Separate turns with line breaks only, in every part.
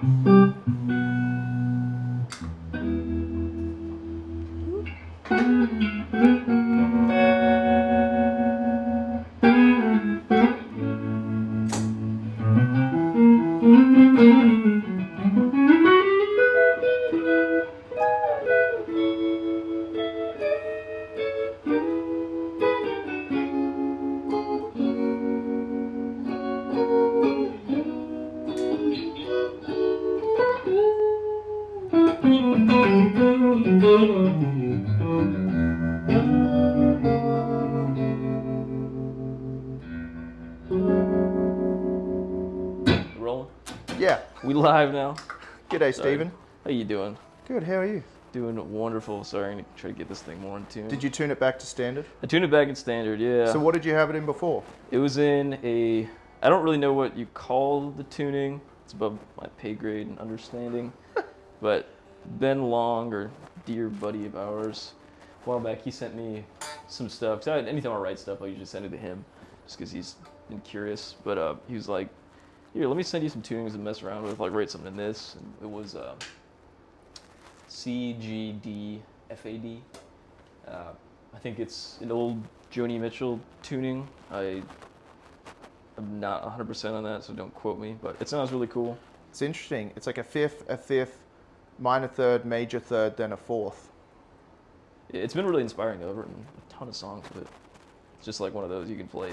Rolling?
Yeah.
We live now.
G'day,
Sorry.
Stephen.
How you doing?
Good, how are you?
Doing wonderful. Sorry, I'm gonna try to get this thing more in tune.
Did you tune it back to standard?
I tuned it back in standard, yeah.
So what did you have it in before?
It was in a, I don't really know what you call the tuning. It's above my pay grade and understanding. But Ben Long, or dear buddy of ours, a while back, he sent me some stuff. Cause anytime I write stuff, I usually send it to him, just because he's been curious. But he was like, here, let me send you some tunings to mess around with, like write something in this. And it was CGD FAD. I think it's an old Joni Mitchell tuning. I'm not 100% on that, so don't quote me, but it sounds really cool.
It's interesting. It's like a fifth, minor third, major third, then a fourth.
It's been really inspiring, though. I've written a ton of songs with it. It's just like one of those you can play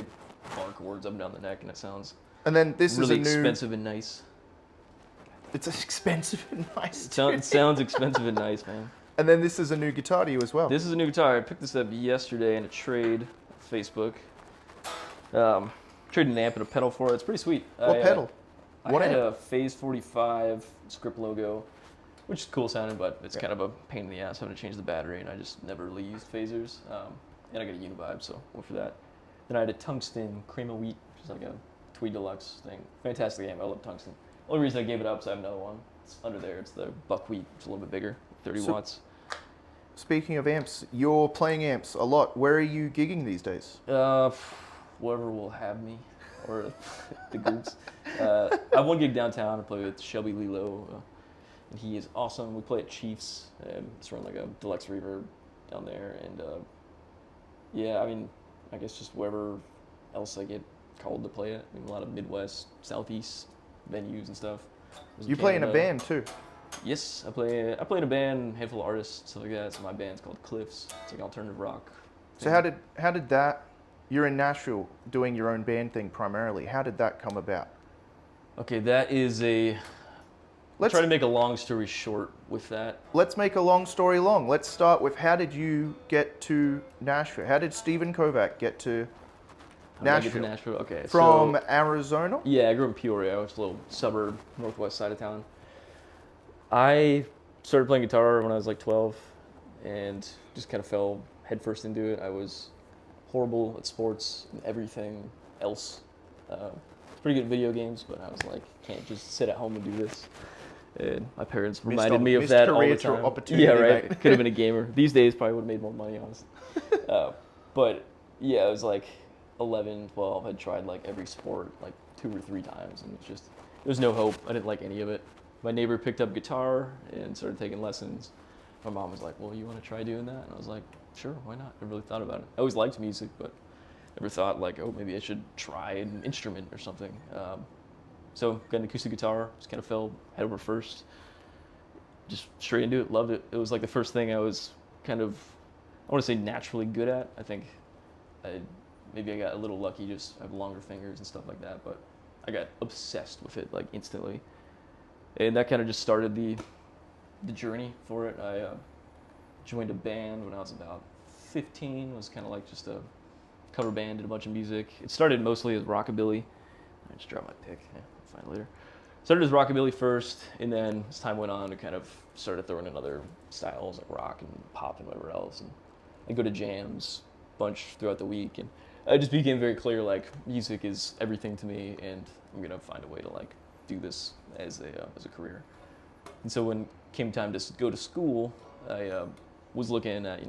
bar chords up and down the neck, and it sounds
And then this
really
is a new...
expensive and nice.
It's expensive and nice.
It sounds expensive and nice, man.
And then this is a new guitar to you as well.
This is a new guitar. I picked this up yesterday in a trade on Facebook. Traded an amp and a pedal for it. It's pretty sweet.
What pedal?
What I had a Phase 45 script logo, which is cool sounding, but it's kind of a pain in the ass having to change the battery, and I just never really used phasers. And I got a Univibe, so went for that. Then I had a Tungsten Cream of Wheat, which is like a Tweed Deluxe thing. Fantastic amp. I love Tungsten. Only reason I gave it up is I have another one. It's under there. It's the Buckwheat. It's a little bit bigger, 30 watts.
Speaking of amps, you're playing amps a lot. Where are you gigging these days?
Wherever will have me, or the groups. I have one gig downtown. I play with Shelby Lilo, and he is awesome. We play at Chiefs. It's run like a deluxe reverb down there, and yeah, I mean, I guess just wherever else I get called to play it. I mean, a lot of Midwest, Southeast venues and stuff.
You play in a band too?
Yes, I play in a band, handful of artists, stuff like that. So my band's called Cliffs. It's like alternative rock.
So how did that? You're in Nashville doing your own band thing primarily. How did that come about?
Okay, that is Let's try to make a long story short with that.
Let's make a long story long. Let's start with how did you get to Nashville? How did Steve Kovach get to Nashville?
Okay.
From Arizona?
Yeah, I grew up in Peoria, which is a little suburb, northwest side of town. I started playing guitar when I was like 12 and just kind of fell headfirst into it. I was horrible at sports and everything else. Pretty good at video games, but I was like, can't just sit at home and do this. And my parents reminded me of that all the time.
Opportunity,
yeah, right.
Mate.
Could have been a gamer. These days, probably would have made more money, honestly. But yeah, I was like 11, 12. I'd tried like every sport like 2 or 3 times, and there was no hope. I didn't like any of it. My neighbor picked up guitar and started taking lessons. My mom was like, well, you want to try doing that? And I was like, sure, why not? I really thought about it. I always liked music, but never thought like, oh, maybe I should try an instrument or something. So got an acoustic guitar, just kind of fell head over first, just straight into it, loved it. It was like the first thing I was kind of, I want to say naturally good at. I think maybe I got a little lucky, just I have longer fingers and stuff like that, but I got obsessed with it like instantly. And that kind of just started the journey for it. I joined a band when I was about 15. It was kind of like just a cover band, did a bunch of music. It started mostly as rockabilly. I just dropped my pick. Yeah, I'll find it later. Started as rockabilly first, and then as time went on, I kind of started throwing in other styles like rock and pop and whatever else. And I go to jams a bunch throughout the week, and it just became very clear like music is everything to me, and I'm gonna find a way to like do this as a career. And so when it came time to go to school, I was looking at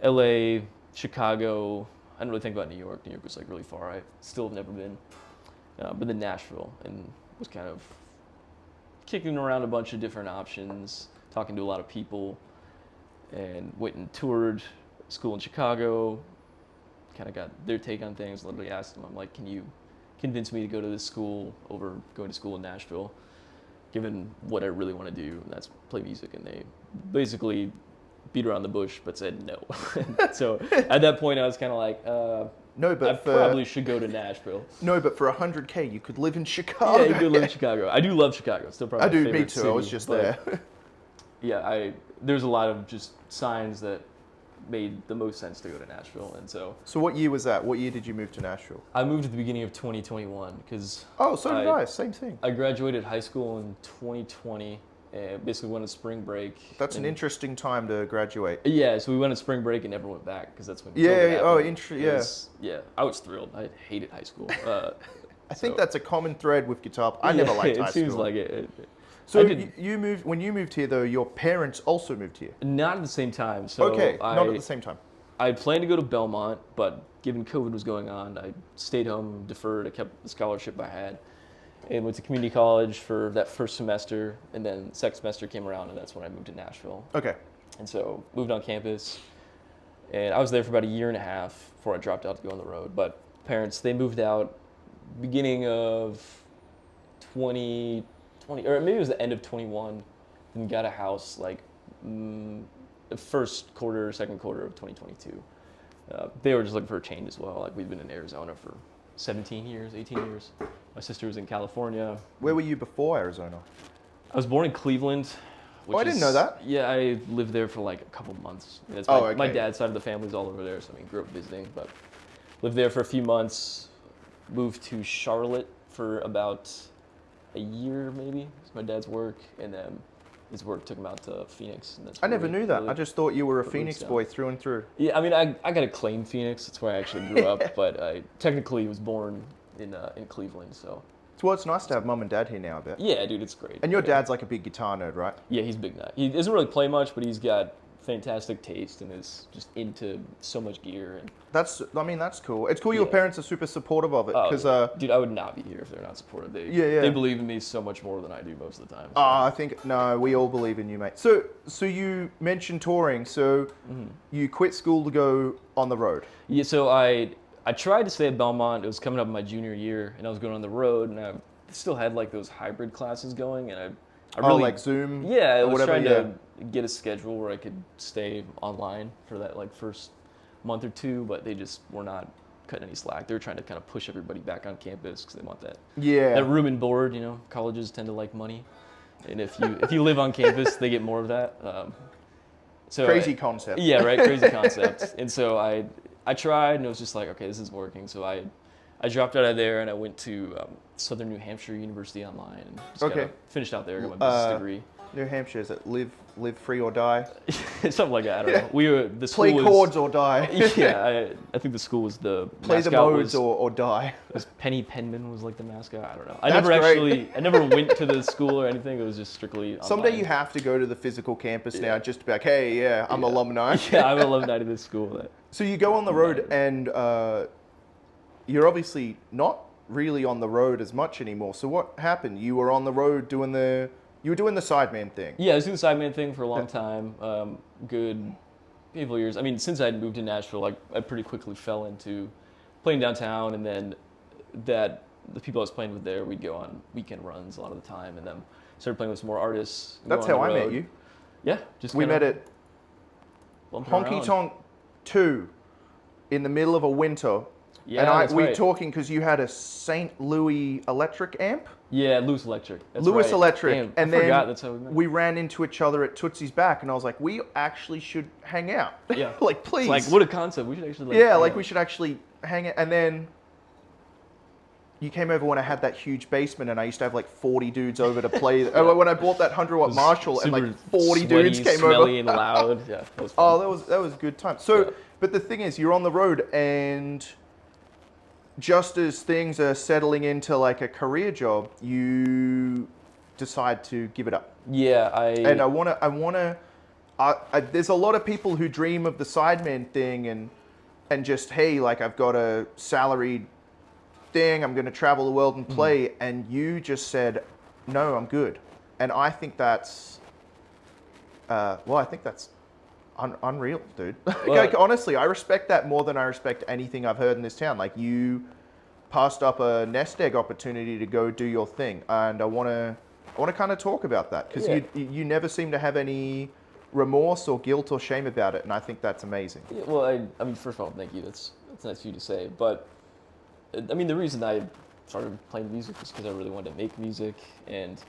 L.A., Chicago. I didn't really think about New York. New York was like really far. I still have never been. But then Nashville, and was kind of kicking around a bunch of different options, talking to a lot of people, and went and toured school in Chicago. Kind of got their take on things. Literally asked them, I'm like, can you convince me to go to this school over going to school in Nashville, given what I really want to do, and that's play music. And they basically beat around the bush, but said no. So at that point, I was kind of like,
No, but
I probably should go to Nashville.
No, but for $100K, you could live in Chicago.
Yeah, you could live in Chicago. I do love Chicago. Still probably
I
my
do,
favorite
me too.
city,
I was just there.
Yeah, there's a lot of just signs that made the most sense to go to Nashville, and so.
So what year was that? What year did you move to Nashville?
I moved at the beginning of 2021 because.
Oh, so did I. Same thing.
I graduated high school in 2020. And basically went on spring break.
That's an interesting time to graduate.
Yeah, so we went on spring break and never went back because that's when.
Yeah.
COVID happened.
Oh, interesting. Yeah.
Yeah, I was thrilled. I hated high school.
I think that's a common thread with guitar. I never liked high school.
It seems like it.
So you moved when you moved here though. Your parents also moved here.
Not at the same time. So
okay, not at the same time.
I planned to go to Belmont, but given COVID was going on, I stayed home, deferred. I kept the scholarship I had, and went to community college for that first semester, and then second semester came around, and that's when I moved to Nashville.
Okay.
And so moved on campus, and I was there for about a year and a half before I dropped out to go on the road. But parents, they moved out beginning of 2020, or maybe it was the end of 21, and got a house like the first quarter, second quarter of 2022. They were just looking for a change as well. Like we'd been in Arizona for 17 years, 18 years. My sister was in California.
Where were you before Arizona?
I was born in Cleveland.
Oh, I didn't know that.
Yeah, I lived there for like a couple months. That's my dad's side of the family's all over there, so I mean, grew up visiting, but lived there for a few months. Moved to Charlotte for about a year, maybe. It was my dad's work, and then his work took him out to Phoenix. And that's
I never knew that. I just thought you were a Phoenix boy through and through.
Yeah, I mean, I got to claim Phoenix. That's where I actually grew up, but I technically was born in Cleveland, so.
Well, it's nice to have mum and dad here now, I bet.
Yeah, dude, it's great.
And your dad's like a big guitar nerd, right?
Yeah, he's big nut. He doesn't really play much, but he's got fantastic taste and is just into so much gear. And
that's cool. It's cool your parents are super supportive of it. Because
dude, I would not be here if they're not supportive. They believe in me so much more than I do most of the time. So.
I think, no, we all believe in you, mate. So you mentioned touring. So you quit school to go on the road.
Yeah, so I tried to stay at Belmont. It was coming up my junior year, and I was going on the road, and I still had like those hybrid classes going, and I really
like Zoom.
Yeah, I was trying to get a schedule where I could stay online for that like first month or two, but they just were not cutting any slack. They were trying to kind of push everybody back on campus because they want that room and board. You know, colleges tend to like money, and if you live on campus, they get more of that. So
crazy concept.
Yeah, right. Crazy concept. And so I tried, and it was just like, okay, this is working. So I dropped out of there, and I went to Southern New Hampshire University online, and just finished out there, got my business degree.
New Hampshire, is it live free or die?
Something like that. I don't know. The school
play chords or die.
Yeah, I think the school was the
play the modes or die.
It was Penny Penman was like the mascot. I don't know. I never went to the school or anything. It was just strictly online.
Someday you have to go to the physical campus now, just to be like, hey, I'm alumni.
Yeah, I'm alumni to this school.
So you go on the road, and you're obviously not really on the road as much anymore. So what happened? You were on the road doing the Sideman thing.
Yeah, I was doing the Sideman thing for a long time. Good couple of years. I mean, since I'd moved to Nashville, I pretty quickly fell into playing downtown, and then the people I was playing with there, we'd go on weekend runs a lot of the time, and then started playing with some more artists.
That's how I met you.
Yeah,
we met at Honky Tonk 2 in the middle of a winter.
Yeah,
and we were talking because you had a St. Louis electric amp.
Yeah, Lewis Electric. That's
Lewis
right.
Electric.
Damn,
and
I
then
forgot that's how we met.
We ran into each other at Tootsie's Back, and I was like, we actually should hang out.
Yeah.
Like, please.
It's like, what a concept. We should actually
we should actually hang out. And then you came over when I had that huge basement, and I used to have like 40 dudes over to play. When I bought that 100-watt Marshall, and like 40 dudes came
smelly
over.
And loud. Yeah, that was fun.
That was a good time. So, but the thing is, you're on the road, and just as things are settling into like a career job, you decide to give it up.
Yeah,
there's a lot of people who dream of the Sideman thing and just, hey, like I've got a salaried thing, I'm going to travel the world and play, and you just said, no, I'm good. And I think that's, I think that's unreal, dude.
Well,
Like, honestly, I respect that more than I respect anything I've heard in this town. Like, you passed up a nest egg opportunity to go do your thing, and I want to kind of talk about that because
Yeah.
you never seem to have any remorse or guilt or shame about it, and I think that's amazing.
Yeah, well, I mean, first of all, thank you. That's nice of you to say. But I mean, the reason I started playing music was because I really wanted to make music, and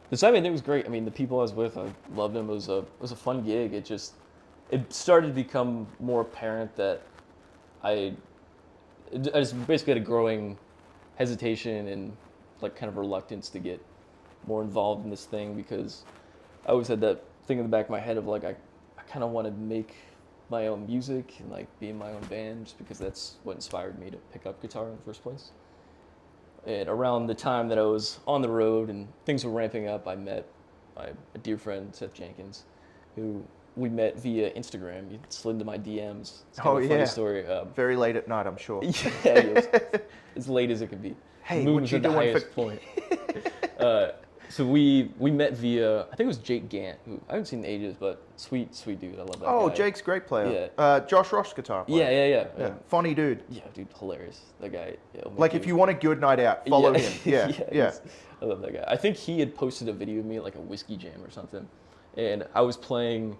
the Sideman thing was great. I mean, the people I was with, I loved them. It was a fun gig. It started to become more apparent that I just basically had a growing hesitation and like kind of reluctance to get more involved in this thing because I always had that thing in the back of my head of like I kind of wanted to make my own music and like be in my own band just because that's what inspired me to pick up guitar in the first place. And around the time that I was on the road and things were ramping up, I met a dear friend, Seth Jenkins, who we met via Instagram. He slid into my DMs. It's kind of a funny story.
Very late at night, I'm sure.
Yeah, it was as late as it could be.
Hey,
the moon
what
was
you
at the
doing
highest
for...
point. So we met via, I think it was Jake Gant, who I haven't seen in ages, but sweet dude. I love that guy.
Oh, Jake's a great player.
Yeah.
Josh Ross guitar player.
Yeah.
Funny dude.
Yeah, dude, hilarious. That guy. Yeah,
Like if you want a good night out, follow him. Yeah.
I love that guy. I think he had posted a video of me at like a whiskey jam or something, and I was playing.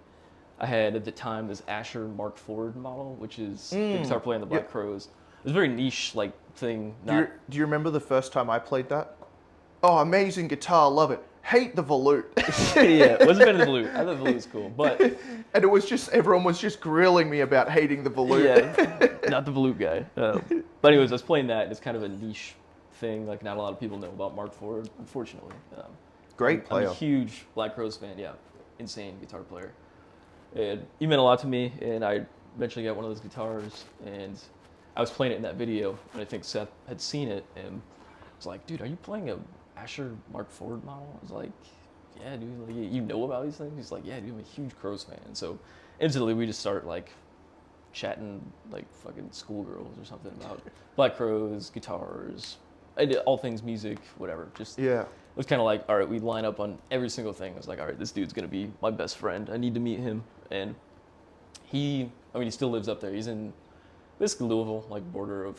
I had at the time this Asher Mark IV model, which is the guitar player in the Black Crowes. It was a very niche like thing.
Do you remember the first time I played that? Oh, amazing guitar, love it. Hate the volute.
Yeah, it wasn't better than the volute. I thought the volute was cool, but
and it was just everyone was just grilling me about hating the volute.
Yeah, not the volute guy. But anyways, I was playing that. And it's kind of a niche thing. Like not a lot of people know about Mark IV, unfortunately.
Great player.
I'm a huge Black Crowes fan. Yeah, insane guitar player. And he meant a lot to me. And I eventually got one of those guitars, and I was playing it in that video, and I think Seth had seen it, and was like, "Dude, are you playing a Asher Mark IV model?" I was like, "Yeah, dude, like, you know about these things?" He's like, "Yeah, dude, I'm a huge Crowes fan." And so instantly we just start like chatting like fucking schoolgirls or something about Black Crowes, guitars, all things music, whatever. Just
Yeah.
it was kind of like, all right, we line up on every single thing. I was like, all right, this dude's gonna be my best friend. I need to meet him. And he still lives up there. He's in basically Louisville, like border of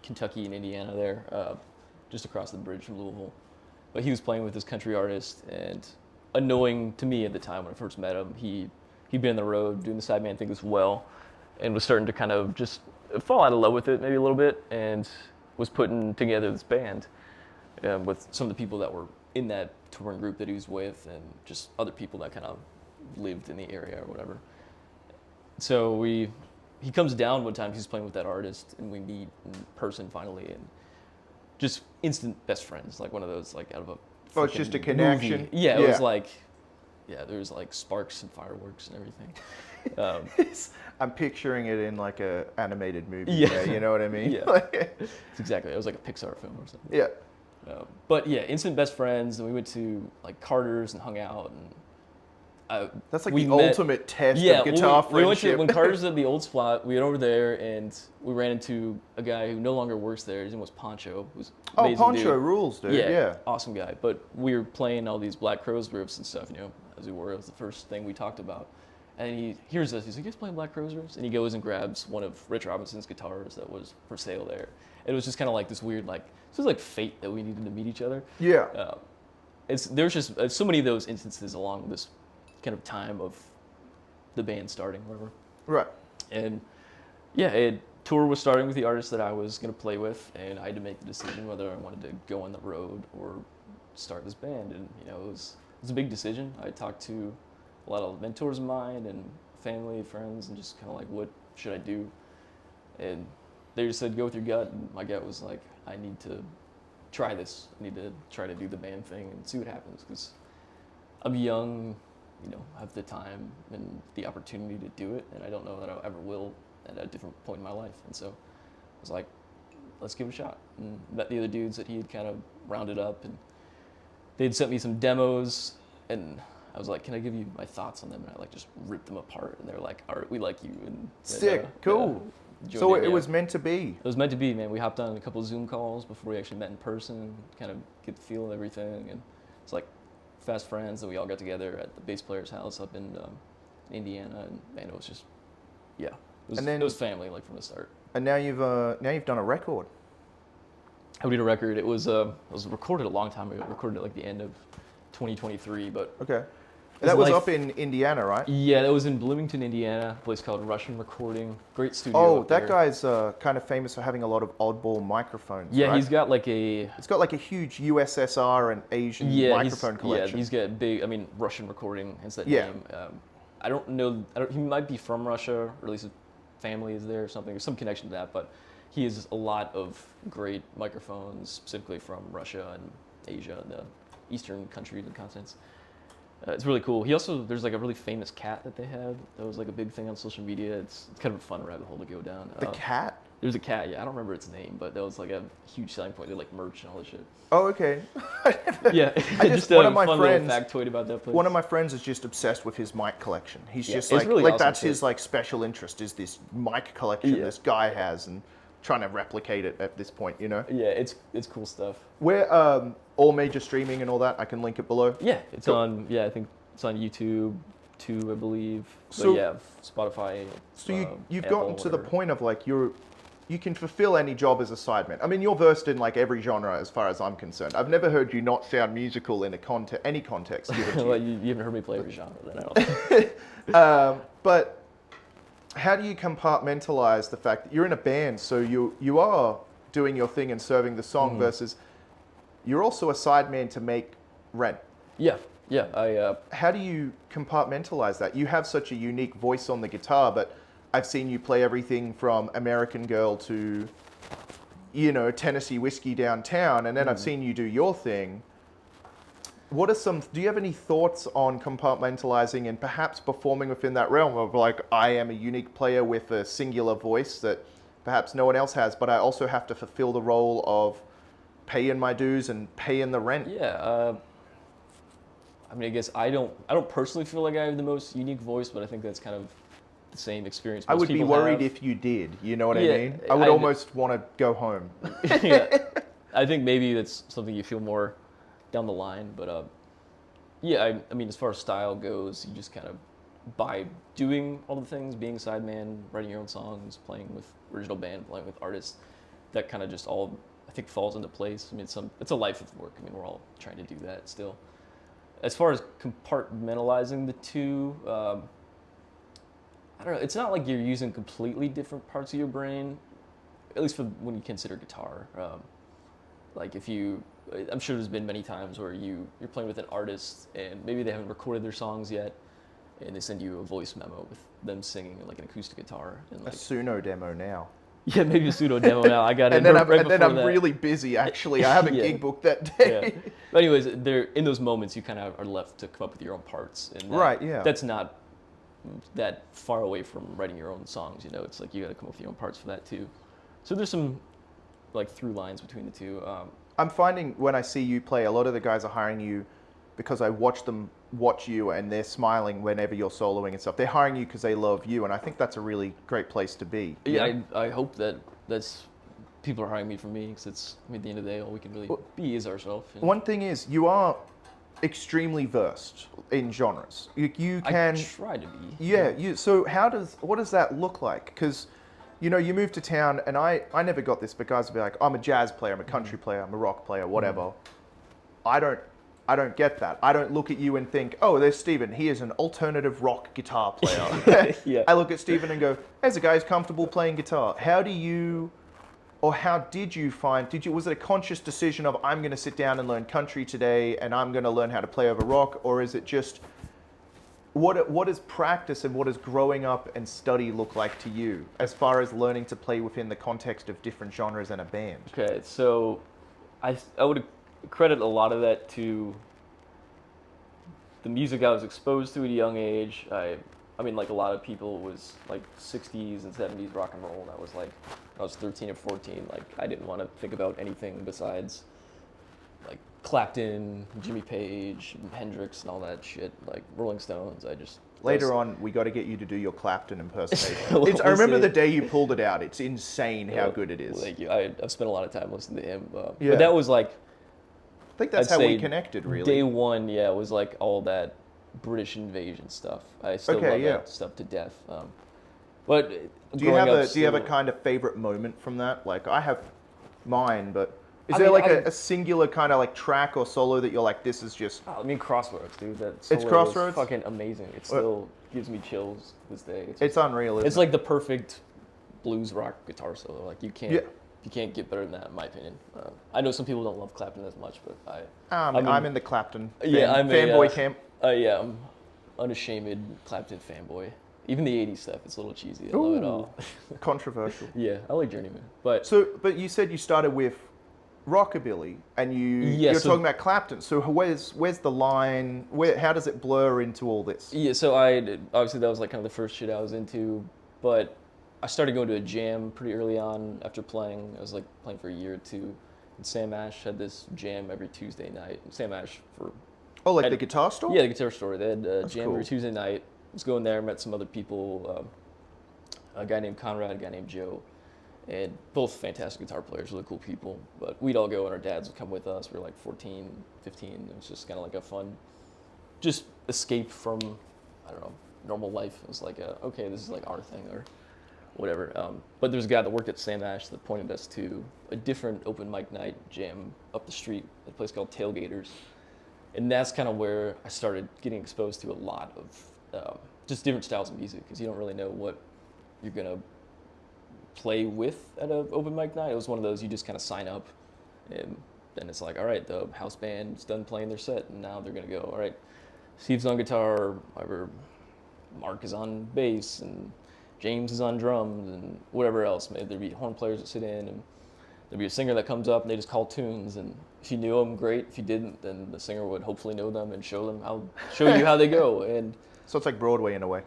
Kentucky and Indiana there, just across the bridge from Louisville. But he was playing with this country artist, and unknowing to me at the time when I first met him, he'd been on the road doing the Sideman thing as well, and was starting to kind of just fall out of love with it maybe a little bit, and was putting together this band with some of the people that were in that touring group that he was with, and just other people that kind of lived in the area or whatever. So he comes down one time, he's playing with that artist, and we meet in person finally, and just instant best friends, like one of those, like out of a
Oh, it's just a connection?
movie. Yeah, it was like, there was like sparks and fireworks and everything.
I'm picturing it in like a animated movie.
Yeah.
You know what I mean?
Yeah, it's exactly. It was like a Pixar film or something.
Yeah.
But yeah, instant best friends, and we went to like Carter's and hung out, and
that's like
we
the
met,
ultimate test of guitar friendship.
We went to, when Carter's at the old spot, we went over there, and we ran into a guy who no longer works there. His name was Poncho. Who's amazing
Poncho
dude.
rules, dude.
Yeah,
Yeah,
awesome guy. But we were playing all these Black Crowes riffs and stuff, as we were. It was the first thing we talked about. And he hears us. He's like, "You guys playing Black Crowes riffs?" And he goes and grabs one of Rich Robinson's guitars that was for sale there. It was just kind of like this weird, like, this was like fate that we needed to meet each other.
Yeah.
There's just so many of those instances along this kind of time of the band starting, whatever.
Right.
And tour was starting with the artist that I was going to play with, and I had to make the decision whether I wanted to go on the road or start this band. And it was a big decision. I talked to a lot of mentors of mine and family, friends, and just kind of like, what should I do? And they just said, go with your gut. And my gut was like, I need to try this. I need to try to do the band thing and see what happens, because I'm young, have the time and the opportunity to do it, and I don't know that I ever will at a different point in my life. And so I was like, let's give it a shot. And met the other dudes that he had kind of rounded up, and they'd sent me some demos, and I was like, can I give you my thoughts on them? And I like just ripped them apart, and they're like, all right, we like you. And
sick, cool. So it was meant to be.
It was meant to be, man. We hopped on a couple of Zoom calls before we actually met in person, kind of get the feel of everything, and it's like, fast friends, and we all got together at the bass player's house up in Indiana, and man, it was just, yeah, it was family like from the start.
And now you've done a record.
We did a record. It was recorded a long time ago. Recorded at like the end of 2023, but
Okay. That was up in Indiana, right?
Yeah, that was in Bloomington, Indiana, a place called Russian Recording. Great studio.
Oh,
up
that
there.
guy's kind of famous for having a lot of oddball microphones.
Yeah,
right?
he's got like a.
It's got like a huge USSR and Asian microphone collection.
Yeah, he's got big. I mean, Russian Recording is that
Yeah.
name. I don't know. He might be from Russia, or at least his family is there or something. There's some connection to that, but he has a lot of great microphones, specifically from Russia and Asia and the eastern countries and continents. It's really cool. There's like a really famous cat that they had. That was like a big thing on social media. It's kind of a fun rabbit hole to go down.
The cat?
There's a cat, yeah. I don't remember its name, but that was like a huge selling point. They like merch and all this shit.
Oh, okay.
Yeah,
just one of my
fun
friends.
little factoid about that place.
One of my friends is just obsessed with his mic collection. He's just
it's
like,
really awesome
that's
too.
his like special interest is this mic collection
Yeah.
this guy has, and trying to replicate it at this point, you know.
Yeah, it's cool stuff.
Where all major streaming and all that, I can link it below.
Yeah, it's
Cool.
on. Yeah, I think it's on YouTube too, I believe.
So-
but yeah, Spotify.
So you've
Apple,
gotten to the
whatever.
point of like you can fulfill any job as a sideman. I mean, you're versed in like every genre as far as I'm concerned. I've never heard you not sound musical in any context given to
Well,
you.
you haven't heard me play every genre, then I don't.
But how do you compartmentalize the fact that you're in a band, so you are doing your thing and serving the song versus you're also a sideman to make rent?
Yeah. I
How do you compartmentalize that? You have such a unique voice on the guitar, but I've seen you play everything from American Girl to, you know, Tennessee Whiskey Downtown, and then I've seen you do your thing. Do you have any thoughts on compartmentalizing and perhaps performing within that realm of like, I am a unique player with a singular voice that perhaps no one else has, but I also have to fulfill the role of paying my dues and paying the rent?
Yeah. I mean, I guess I don't personally feel like I have the most unique voice, but I think that's kind of the same experience.
I
most
would be
people
worried
have.
if you did. You know what I
Yeah,
mean? I would almost want to go home.
Yeah. I think maybe that's something you feel more down the line, but yeah, I mean, as far as style goes, you just kind of by doing all the things, being sideman, writing your own songs, playing with original band, playing with artists, that kind of just all I think falls into place. I mean, it's a life of work. I mean, we're all trying to do that still. As far as compartmentalizing the two, I don't know. It's not like you're using completely different parts of your brain, at least for when you consider guitar. Like I'm sure there's been many times where you're playing with an artist and maybe they haven't recorded their songs yet, and they send you a voice memo with them singing like an acoustic guitar and
A
like
Suno demo now.
yeah, maybe a pseudo demo now. I got it.
And then I'm
that.
really busy, actually. I have a
Yeah.
gig booked that
Yeah.
day.
But anyways, in those moments you kind of are left to come up with your own parts, and
Right, yeah.
that's not that far away from writing your own songs. You know, it's like you got to come up with your own parts for that too. So there's some like through lines between the two.
I'm finding when I see you play, a lot of the guys are hiring you because I watch them watch you and they're smiling whenever you're soloing and stuff. They're hiring you because they love you, and I think that's a really great place to be. you
Yeah,
know?
I hope that's people are hiring me for me, because it's at the end of the day all we can really be is ourselves.
One thing is, you are extremely versed in genres. You can.
I try to be.
Yeah. So what does that look like? Because, you know, you move to town, and I never got this, but guys would be like, I'm a jazz player, I'm a country player, I'm a rock player, whatever. I don't get that. I don't look at you and think, oh, there's Steven. He is an alternative rock guitar player.
Yeah.
I look at Steven and go, there's a guy who's comfortable playing guitar. How did you find, was it a conscious decision of, I'm going to sit down and learn country today and I'm going to learn how to play over rock? Or is it just, what does practice and what does growing up and study look like to you as far as learning to play within the context of different genres in a band?
Okay, so I would credit a lot of that to the music I was exposed to at a young age. I mean, like a lot of people, it was like 60s and 70s rock and roll. And I was like, I was 13 or 14. Like, I didn't want to think about anything besides like Clapton, Jimmy Page, Hendrix, and all that shit. Like Rolling Stones.
Later on, we got to get you to do your Clapton impersonation.
We'll
I remember
see.
the day you pulled it out. It's insane how
Yeah,
good it is.
Thank you. I've spent a lot of time listening to him.
Yeah.
But that was like
think that's
I'd
how we
say
connected, really.
Day one, yeah, was like all that British invasion stuff. I still
Okay,
love
yeah.
that stuff to death. But
Do you
growing
have
up
do you have a
still-
kind of favorite moment from that? Like I have mine, but is
I
there
mean,
like
I-
a singular kind of like track or solo that you're like, this is just
I mean, Crossroads, dude. That
It's
solo
Crossroads?
is fucking amazing. It still gives me chills this day.
it's unreal, isn't
It's
it?
like the perfect blues rock guitar solo. Like you can't,
Yeah.
you can't get better than that, in my opinion. I know some people don't love Clapton as much, but
I mean, I'm in the Clapton fanboy camp.
Yeah, I'm unashamed Clapton fanboy. Even the '80s stuff, it's a little cheesy. I love it all.
Controversial.
Yeah, I like Journeyman, but
So, but you said you started with rockabilly, and you're
so-
talking about Clapton. So where's the line? How does it blur into all this?
yeah. So obviously that was like kind of the first shit I was into, but I started going to a jam pretty early on after playing. I was like playing for a year or two. And Sam Ash had this jam every Tuesday night. Sam Ash for
Oh, like
And-
the guitar store?
yeah, the guitar store. They had a
That's
jam
cool.
every Tuesday night. I was going there, met some other people. A guy named Conrad, a guy named Joe, and both fantastic guitar players, really cool people. But we'd all go and our dads would come with us. We were like 14, 15. It was just kind of like a fun, just escape from, I don't know, normal life. It was like, okay, this is like our thing or whatever. But there's a guy that worked at Sam Ash that pointed us to a different open mic night jam up the street at a place called Tailgaters. And that's kind of where I started getting exposed to a lot of just different styles of music because you don't really know what you're going to play with at an open mic night. It was one of those you just kind of sign up and then it's like, all right, the house band's done playing their set and now they're going to go, all right, Steve's on guitar, or Mark is on bass and James is on drums and whatever else. Maybe there'd be horn players that sit in and there'd be a singer that comes up and they just call tunes, and if you knew them, great. If you didn't, then the singer would hopefully know them and show you how they go. And
So it's like Broadway in a way.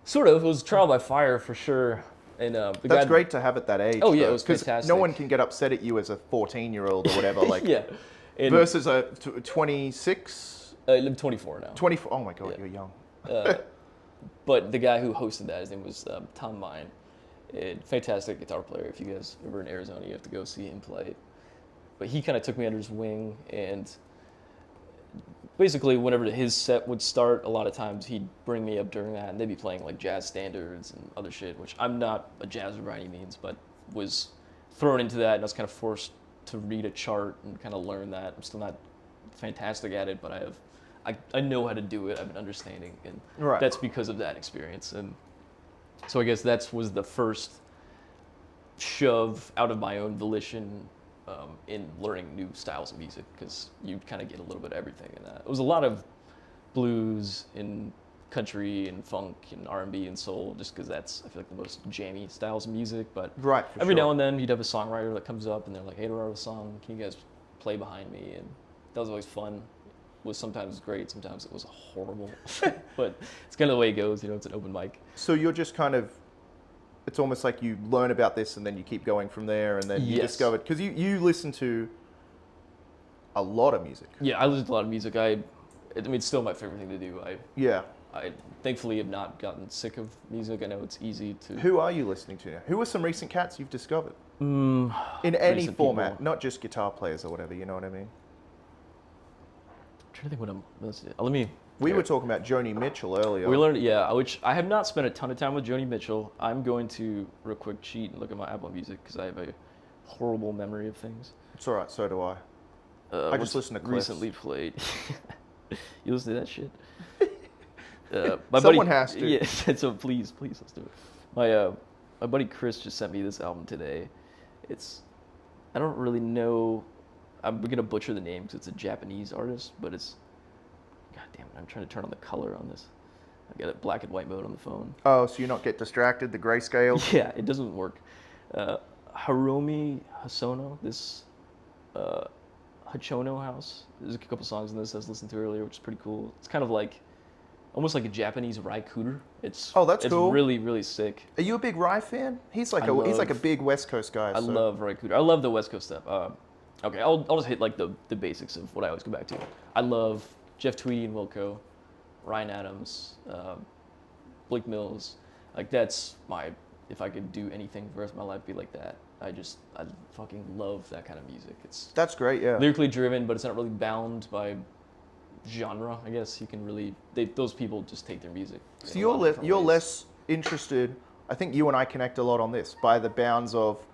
sort of, it was trial by fire for sure. And
That's great to have at that age.
Oh, yeah,
though,
it was
'cause
fantastic.
No one can get upset at you as a 14-year-old or whatever. Like
yeah. And,
versus a 26,
I'm 24 now.
24. Oh my God,
Yeah.
you're young.
But the guy who hosted that, his name was Tom Mine. Fantastic guitar player. If you guys ever in Arizona, you have to go see him play. But he kind of took me under his wing, and basically whenever his set would start, a lot of times he'd bring me up during that, and they'd be playing like jazz standards and other shit, which I'm not a jazzer by any means, but was thrown into that, and I was kind of forced to read a chart and kind of learn that. I'm still not fantastic at it, but I know how to do it. I have an understanding, and
Right.
that's because of that experience. And so I guess that was the first shove out of my own volition in learning new styles of music, because you kind of get a little bit of everything in that. It was a lot of blues and country and funk and R&B and soul, just because that's, I feel like, the most jammy styles of music. But
Right. For
every
sure.
now and then you'd have a songwriter that comes up and they're like, hey, I wrote a song, can you guys play behind me? And that was always fun. It was sometimes great, sometimes it was horrible. But it's kind of the way it goes, it's an open mic.
So you're just kind of, it's almost like you learn about this and then you keep going from there, and then you
Yes.
discover, because you listen to a lot of music.
Yeah, I listen to a lot of music. I mean, it's still my favorite thing to do.
Yeah.
I thankfully have not gotten sick of music. I know it's easy to.
Who are you listening to now? Who are some recent cats you've discovered?
Mm,
In any
Recent
format,
people.
not just guitar players or whatever, you know what I mean?
I'm trying to think what I'm listening to. Let me.
We were talking about Joni Mitchell earlier.
We learned, yeah, which I have not spent a ton of time with Joni Mitchell. I'm going to real quick cheat and look at my Apple Music because I have a horrible memory of things.
It's all right, so do I. I just
What's
listen to clips.
recently played. You listen to that shit? My
Someone
buddy,
has to.
Yeah, so please, let's do it. My buddy Chris just sent me this album today. I don't really know. I'm gonna butcher the name because it's a Japanese artist, but it's. God damn it! I'm trying to turn on the color on this. I got it black and white mode on the phone.
Oh, so you not get distracted, the grayscale?
Yeah, it doesn't work. Hiromi Hosono, this Hachono House. There's a couple songs in this I was listening to earlier, which is pretty cool. It's kind of like, almost like a Japanese Rai Cooter.
Oh, that's
it's
cool.
It's really, really sick.
Are you a big Rye fan? He's like
I
he's like a
love-
big West Coast guy.
I
so-
love Rai Cooter. I love the West Coast stuff. Okay, I'll just hit like the basics of what I always go back to. I love Jeff Tweedy and Wilco, Ryan Adams, Blake Mills. Like that's my, if I could do anything for the rest of my life, be like that. I fucking love that kind of music. It's
That's great, yeah.
lyrically driven, but it's not really bound by genre. I guess you can really those people just take their music.
So
in a
you're
lot of different
you're
ways.
less interested. I think you and I connect a lot on this by the bounds of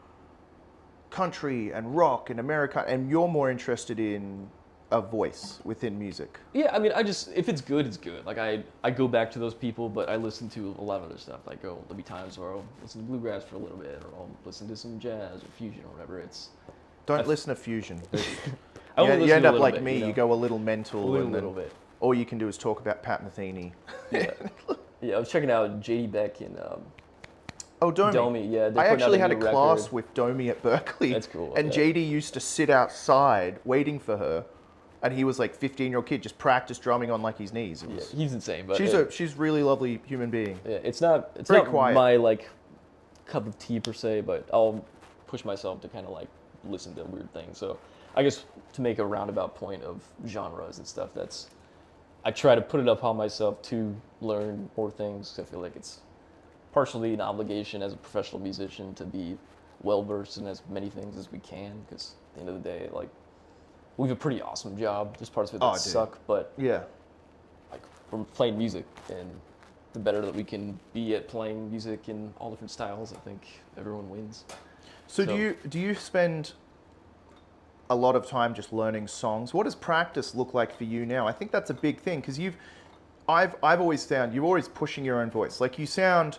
country and rock and America, and you're more interested in a voice within music.
Yeah, I mean, if it's good, it's good. Like I go back to those people, but I listen to a lot of other stuff. Like there'll be times where I'll listen to bluegrass for a little bit, or I'll listen to some jazz or fusion or whatever.
Don't listen to fusion.
I only
You
listen
end
to a
up
little
like
bit,
me.
you know?
You go a little mental,
a
and then
little bit.
all you can do is talk about Pat Metheny.
Yeah, yeah. I was checking out JD Beck and
Oh, Domi.
Domi. Yeah, they're
I
putting out
actually had a
new
class
record.
with Domi at Berkeley.
That's cool,
And
yeah.
JD used to sit outside waiting for her, and he was like 15-year-old kid, just practice drumming on like his knees. It
Yeah,
was,
he's insane, but
she's really lovely human being.
yeah, it's not
Very quiet.
my like cup of tea per se, but I'll push myself to kind of like listen to weird things. So I guess to make a roundabout point of genres and stuff, I try to put it upon myself to learn more things. 'Cause I feel like it's partially an obligation as a professional musician to be well versed in as many things as we can. Because at the end of the day, like we have a pretty awesome job. There's parts of it that
dude.
suck, but
Yeah.
like we're playing music, and the better that we can be at playing music in all different styles, I think everyone wins.
So do you spend a lot of time just learning songs? What does practice look like for you now? I think that's a big thing because I've always found you're always pushing your own voice. Like you sound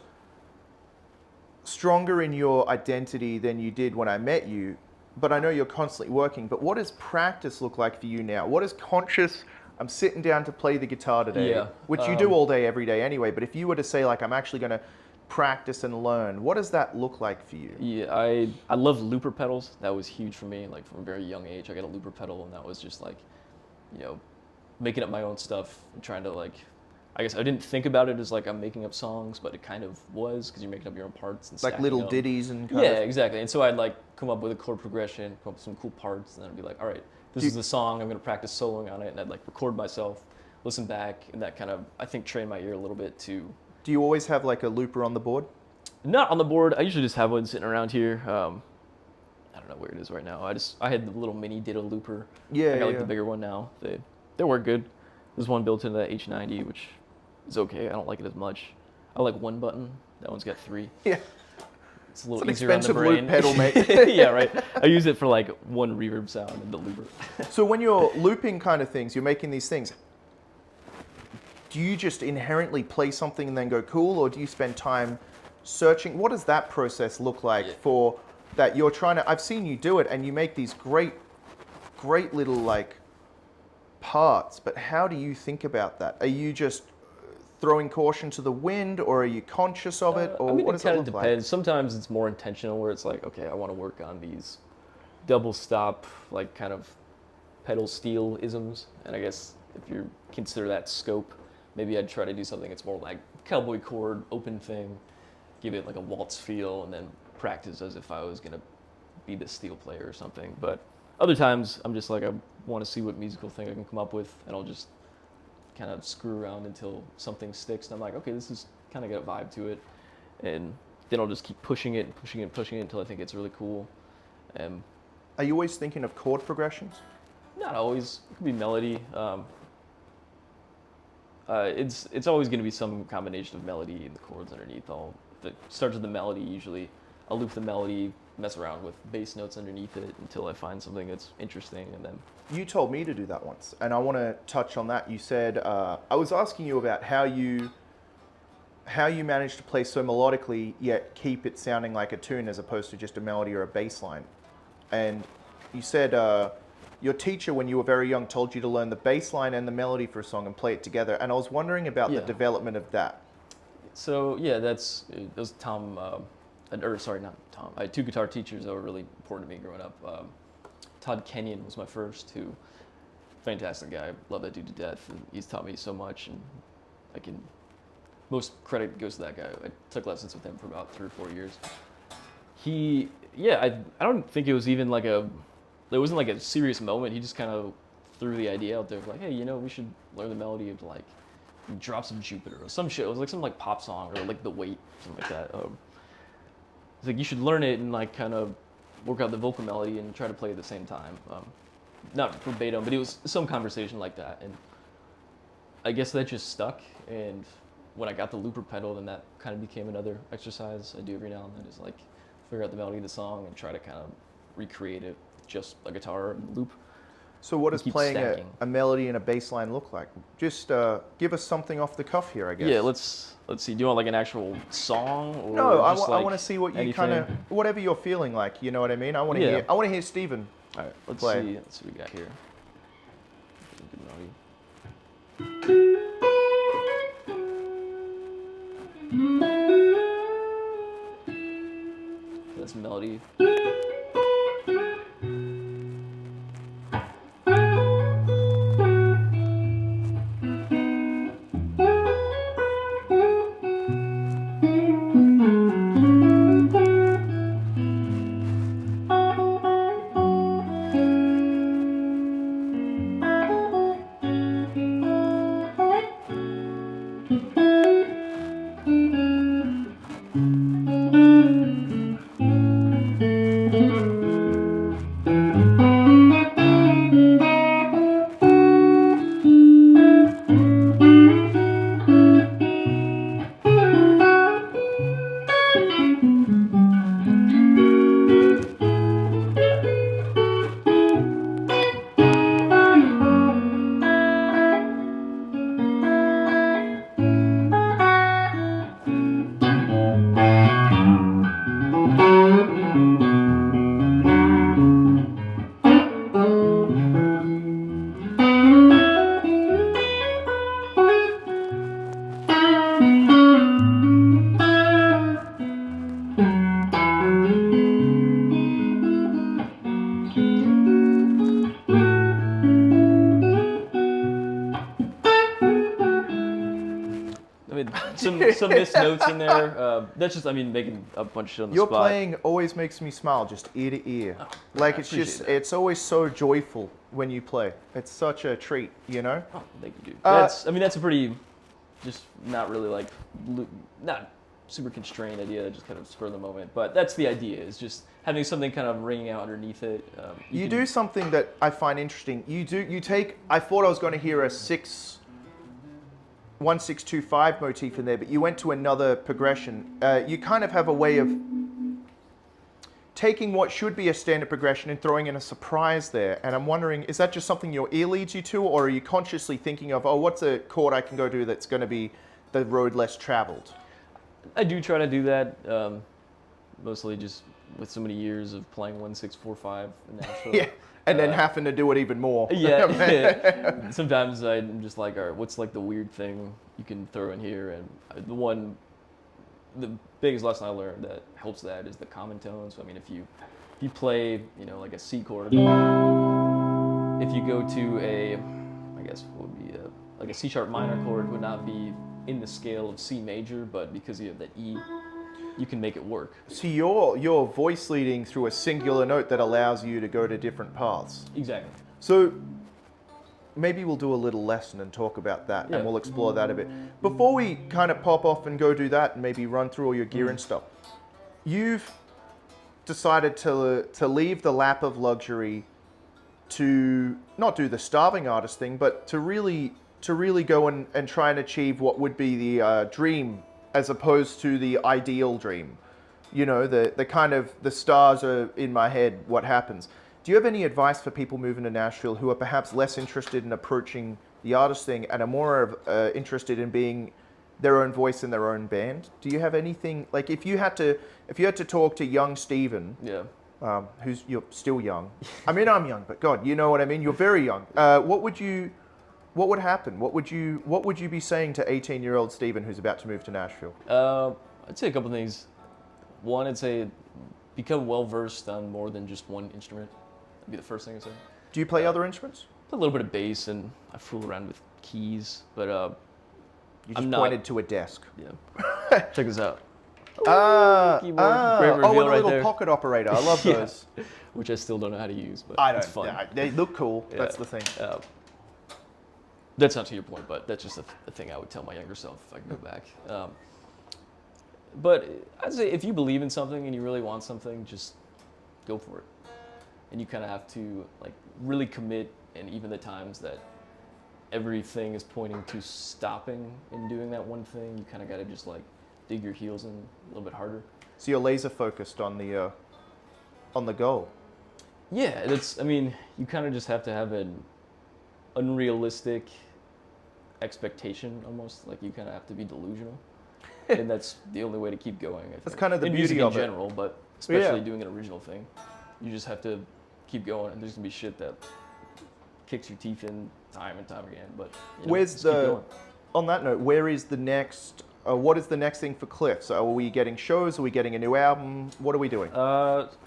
stronger in your identity than you did when I met you, but I know you're constantly working. But what does practice look like for you now? What is conscious? I'm sitting down to play the guitar today,
Yeah,
which you do all day, every day anyway. But if you were to say like, I'm actually going to practice and learn, what does that look like for you?
Yeah, I love looper pedals. That was huge for me. Like from a very young age, I got a looper pedal, and that was just like, you know, making up my own stuff and trying to like. I guess I didn't think about it as like I'm making up songs, but it kind of was because you're making up your own parts and
Like
stacking
little
them.
ditties and
Yeah, exactly. And so I'd like come up with a chord progression, come up with some cool parts, and then I'd be like, all right, this is the song. I'm gonna practice soloing on it, and I'd like record myself, listen back, and that kind of I think train my ear a little bit to.
Do you always have like a looper on the board?
Not on the board. I usually just have one sitting around here. I don't know where it is right now. I had the little mini Ditto looper.
Yeah,
I got like
yeah.
the bigger one now. They work good. There's one built into that H90, which is okay. I don't like it as much. I like one button. That one's got three.
Yeah.
It's a little
It's an
easier on the
expensive loop
brain.
pedal, mate.
Yeah, right. I use it for like one reverb sound and the looper.
So when you're looping kind of things, you're making these things, do you just inherently play something and then go cool, or do you spend time searching? What does that process look like for that you're trying to, I've seen you do it and you make these great little like parts, but how do you think about that? Are you just throwing caution to the wind, or are you conscious of it, or
I mean,
what
it
does
kind
it
of
look
depends.
like?
Sometimes it's more intentional, where it's like, okay, I want to work on these double stop, like kind of pedal steel isms, and I guess if you consider that scope, maybe I'd try to do something that's more like cowboy chord, open thing, give it like a waltz feel, and then practice as if I was gonna be the steel player or something. But other times, I'm just like, I want to see what musical thing I can come up with, and I'll just kind of screw around until something sticks, and I'm like, okay, this is kind of got a vibe to it, and then I'll just keep pushing it and pushing it and pushing it until I think it's really cool. And
Are you always thinking of chord progressions?
not always. It could be melody. It's always going to be some combination of melody and the chords underneath. If it starts with the melody, usually I'll loop the melody, mess around with bass notes underneath it until I find something that's interesting, and then.
You told me to do that once, and I want to touch on that. You said, I was asking you about how you manage to play so melodically yet keep it sounding like a tune as opposed to just a melody or a bass line. And you said your teacher, when you were very young, told you to learn the bass line and the melody for a song and play it together. And I was wondering about the development of that.
So yeah, that was Tom, or sorry, not Tom. I had two guitar teachers that were really important to me growing up. Todd Kenyon was my first, fantastic guy. Love that dude to death, and he's taught me so much, and most credit goes to that guy. I took lessons with him for about 3 or 4 years. I don't think it was even like it wasn't like a serious moment. He just kind of threw the idea out there, like, hey, we should learn the melody of like Drops of Jupiter or some shit. It was like some like pop song or like The Weight, something like that. It's like you should learn it and like kind of work out the vocal melody and try to play at the same time. Not verbatim, but it was some conversation like that. And I guess that just stuck. And when I got the looper pedal, then that kind of became another exercise I do every now and then, is like figure out the melody of the song and try to kind of recreate it, just a guitar and loop.
So what does
keep
playing
stacking.
a melody and a bass line look like? Just give us something off the cuff here, I guess.
Yeah, let's see. Do you want like an actual song, or
No, I
just
want to see what you
anything?
kind of, whatever you're feeling like. You know what I mean? I want to
Yeah.
hear. I want to hear Steven.
All right, let's
play.
see. Let's see what we got here. Good melody. That's melody. Some missed notes in there. That's just, I mean, making a bunch of shit on the
Your
spot.
playing always makes me smile, just ear to ear. Like
I
it's just,
appreciate that.
it's always so joyful when you play. It's such a treat, you know.
Oh, thank you, dude. That's, I mean, that's a pretty, just not really like, not super constrained idea. That just kind of spur of the moment. But that's the idea. Is just having something kind of ringing out underneath it.
You do something that I find interesting. You take. I thought I was going to hear a 1-6-2-5 motif in there, but you went to another progression. You kind of have a way of taking what should be a standard progression and throwing in a surprise there. And I'm wondering, is that just something your ear leads you to, or are you consciously thinking of, oh, what's a chord I can go do that's going to be the road less traveled?
I do try to do that, mostly just with so many years of playing 1-6-4-5 in Nashville.
Yeah, and then having to do it even more.
Yeah. Sometimes I'm just like, all right, what's like the weird thing you can throw in here? And the biggest lesson I learned that helps that is the common tone. So I mean, if you play, you know, like a C chord, if you go to a, I guess what would be like a C sharp minor chord would not be in the scale of C major, but because you have that E, you can make it work.
So you're voice leading through a singular note that allows you to go to different paths.
Exactly.
So maybe we'll do a little lesson and talk about that,
Yeah.
and we'll explore that a bit. Before we kind of pop off and go do that and maybe run through all your gear and stuff, you've decided to leave the lap of luxury to not do the starving artist thing, but to really go and try and achieve what would be the dream as opposed to the ideal dream. You know, the kind of, the stars are in my head, what happens. Do you have any advice for people moving to Nashville who are perhaps less interested in approaching the artist thing and are more interested in being their own voice in their own band? Do you have anything, like if you had to talk to young Steven,
Yeah.
you're still young. I mean, I'm young, but God, you know what I mean? You're very young. What would happen? What would you be saying to 18-year-old Steven who's about to move to Nashville?
I'd say a couple things. One, I'd say become well-versed on more than just one instrument. That'd be the first thing I'd say.
Do you play other instruments?
A little bit of bass, and I fool around with keys, but
You just
I'm not-
pointed to a desk.
yeah. Check this out. Keyboard. Great reveal
and a
right
little
there.
pocket operator. I love
Yeah.
those.
Which I still don't know how to use, but
I don't.
it's fun.
Yeah, they look cool.
Yeah.
That's the thing.
That's not to your point, but that's just a thing I would tell my younger self if I could go back. But I'd say if you believe in something and you really want something, just go for it. And you kind of have to like really commit, and even the times that everything is pointing to stopping and doing that one thing, you kind of got to just like dig your heels in a little bit harder.
So you're laser focused on the goal.
Yeah, I mean, you kind of just have to have an unrealistic expectation almost. Like you kind of have to be delusional. And that's the only way to keep going, I think.
That's kind of the
in
beauty
music
of
in
it.
general, but especially doing an original thing. You just have to keep going, and there's going to be shit that kicks your teeth in time and time again. But
Where's
just keep going.
on that note, where is the next, what is the next thing for Cliff? So are we getting shows? Are we getting a new album? What are we doing?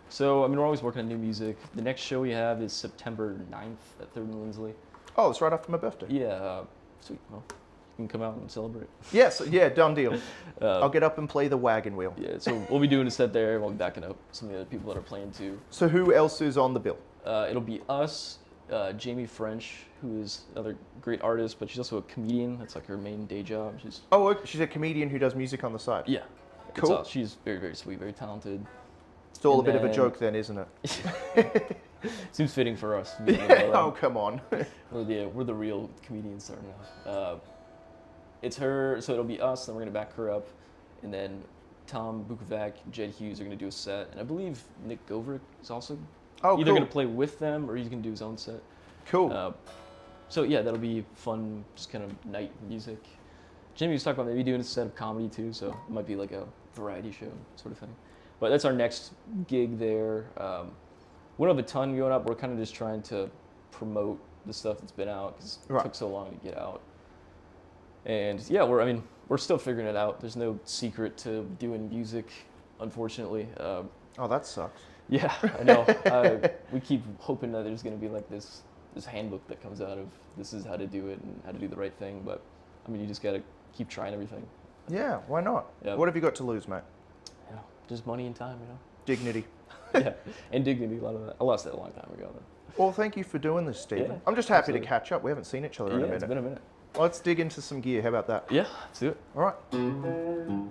So, I mean, we're always working on new music. The next show we have is September 9th at 3rd and Lindsley.
Oh, it's right after my birthday.
Yeah, sweet. Well, you can come out and celebrate.
Yes, yeah, done deal. I'll get up and play the wagon wheel.
Yeah, so we'll be doing a set there. We'll be backing up some of the other people that are playing too.
So who else is on the bill?
It'll be us, Jamie French, who is another great artist, but she's also a comedian. That's like her main day job.
She's a comedian who does music on the side.
Yeah.
Cool.
She's very, very sweet, very talented.
Still a bit of a joke then, isn't it?
Seems fitting for us.
Oh, come on.
We're the real comedians starting off. It's her, so it'll be us, then we're going to back her up, and then Tom Bukovac, Jed Hughes are going to do a set, and I believe Nick Goverick is also either going to play with them or he's going to do his own set.
Cool.
So yeah, that'll be fun, just kind of night music. Jimmy was talking about maybe doing a set of comedy too, so it might be like a variety show sort of thing. But that's our next gig there. We don't have a ton going up. We're kind of just trying to promote the stuff that's been out because it took so long to get out. And yeah, we're still figuring it out. There's no secret to doing music, unfortunately.
Oh, that sucks.
Yeah, I know. We keep hoping that there's going to be like this handbook that comes out of this is how to do it and how to do the right thing. But I mean, you just got to keep trying everything.
Yeah, why not?
Yep.
What have you got to lose, mate?
Yeah, just money and time,
Dignity.
Yeah, and dignity. A lot of that. I lost that a long time ago.
Well, thank you for doing this, Stephen.
Yeah,
I'm just happy
absolutely.
to catch up. We haven't seen each other in a minute.
It's been a minute.
Let's dig into some gear. How about that?
Yeah, let's do it.
All right.